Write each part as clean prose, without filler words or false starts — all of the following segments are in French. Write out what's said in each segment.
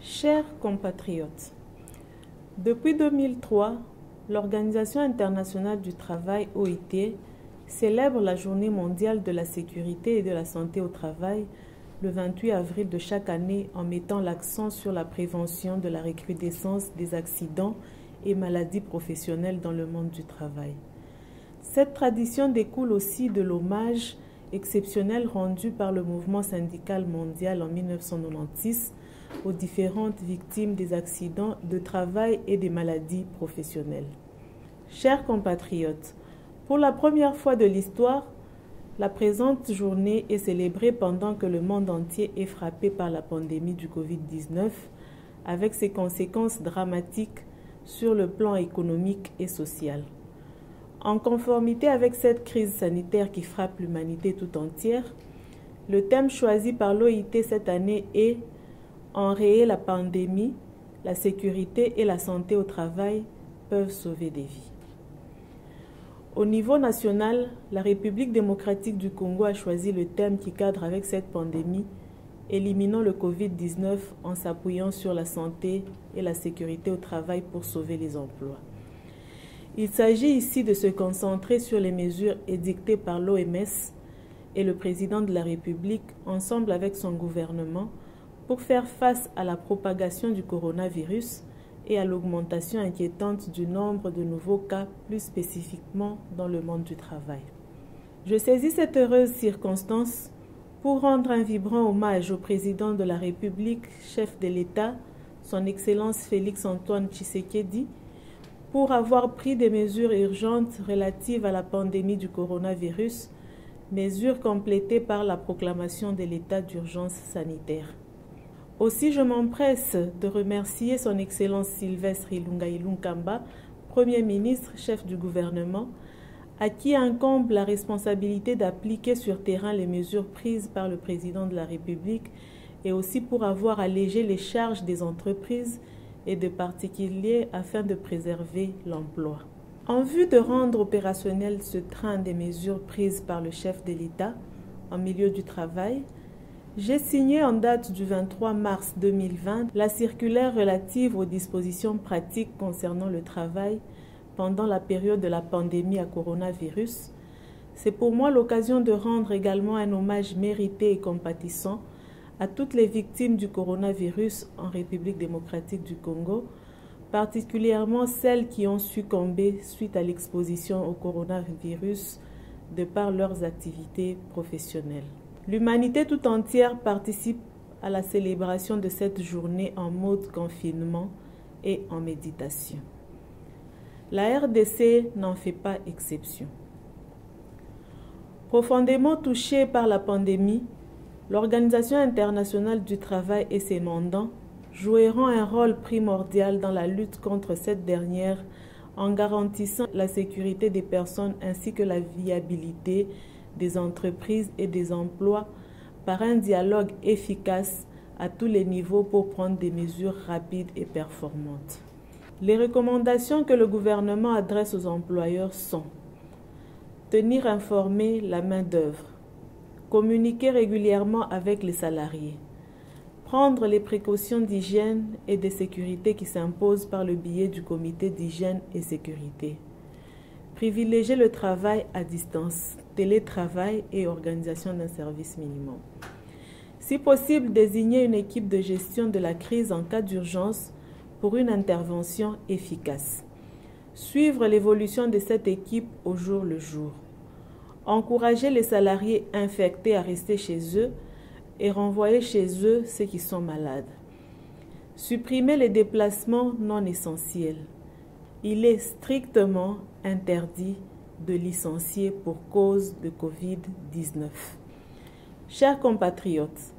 Chers compatriotes, depuis 2003, l'Organisation internationale du travail, OIT, célèbre la Journée mondiale de la sécurité et de la santé au travail le 28 avril de chaque année en mettant l'accent sur la prévention de la recrudescence des accidents et maladies professionnelles dans le monde du travail. Cette tradition découle aussi de l'hommage exceptionnel rendu par le mouvement syndical mondial en 1996 aux différentes victimes des accidents de travail et des maladies professionnelles. Chers compatriotes, pour la première fois de l'histoire, la présente journée est célébrée pendant que le monde entier est frappé par la pandémie du Covid-19 avec ses conséquences dramatiques sur le plan économique et social. En conformité avec cette crise sanitaire qui frappe l'humanité tout entière, le thème choisi par l'OIT cette année est « Enrayer la pandémie, la sécurité et la santé au travail peuvent sauver des vies ». Au niveau national, la République démocratique du Congo a choisi le thème qui cadre avec cette pandémie, éliminant le Covid-19 en s'appuyant sur la santé et la sécurité au travail pour sauver les emplois. Il s'agit ici de se concentrer sur les mesures édictées par l'OMS et le président de la République, ensemble avec son gouvernement, pour faire face à la propagation du coronavirus et à l'augmentation inquiétante du nombre de nouveaux cas, plus spécifiquement dans le monde du travail. Je saisis cette heureuse circonstance pour rendre un vibrant hommage au président de la République, chef de l'État, son Excellence Félix-Antoine Tshisekedi, pour avoir pris des mesures urgentes relatives à la pandémie du coronavirus, mesures complétées par la proclamation de l'état d'urgence sanitaire. Aussi, je m'empresse de remercier son Excellence Sylvestre Ilunga Ilunkamba, Premier ministre, chef du gouvernement, à qui incombe la responsabilité d'appliquer sur terrain les mesures prises par le président de la République et aussi pour avoir allégé les charges des entreprises et des particuliers afin de préserver l'emploi. En vue de rendre opérationnel ce train des mesures prises par le chef de l'État en milieu du travail, j'ai signé en date du 23 mars 2020 la circulaire relative aux dispositions pratiques concernant le travail pendant la période de la pandémie à coronavirus. C'est pour moi l'occasion de rendre également un hommage mérité et compatissant à toutes les victimes du coronavirus en République démocratique du Congo, particulièrement celles qui ont succombé suite à l'exposition au coronavirus de par leurs activités professionnelles. L'humanité tout entière participe à la célébration de cette journée en mode confinement et en méditation. La RDC n'en fait pas exception. Profondément touchée par la pandémie, l'Organisation internationale du travail et ses mandants joueront un rôle primordial dans la lutte contre cette dernière en garantissant la sécurité des personnes ainsi que la viabilité des entreprises et des emplois par un dialogue efficace à tous les niveaux pour prendre des mesures rapides et performantes. Les recommandations que le gouvernement adresse aux employeurs sont: tenir informée la main-d'œuvre, communiquer régulièrement avec les salariés, prendre les précautions d'hygiène et de sécurité qui s'imposent par le biais du comité d'hygiène et sécurité, privilégier le travail à distance, télétravail et organisation d'un service minimum. Si possible, désigner une équipe de gestion de la crise en cas d'urgence pour une intervention efficace. Suivre l'évolution de cette équipe au jour le jour. Encourager les salariés infectés à rester chez eux et renvoyer chez eux ceux qui sont malades. Supprimer les déplacements non essentiels. Il est strictement interdit de licencier pour cause de Covid-19. Chers compatriotes,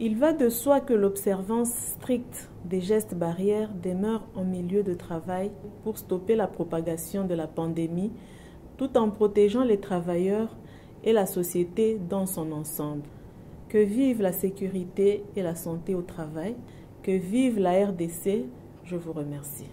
il va de soi que l'observance stricte des gestes barrières demeure en milieu de travail pour stopper la propagation de la pandémie tout en protégeant les travailleurs et la société dans son ensemble. Que vive la sécurité et la santé au travail, que vive la RDC, je vous remercie.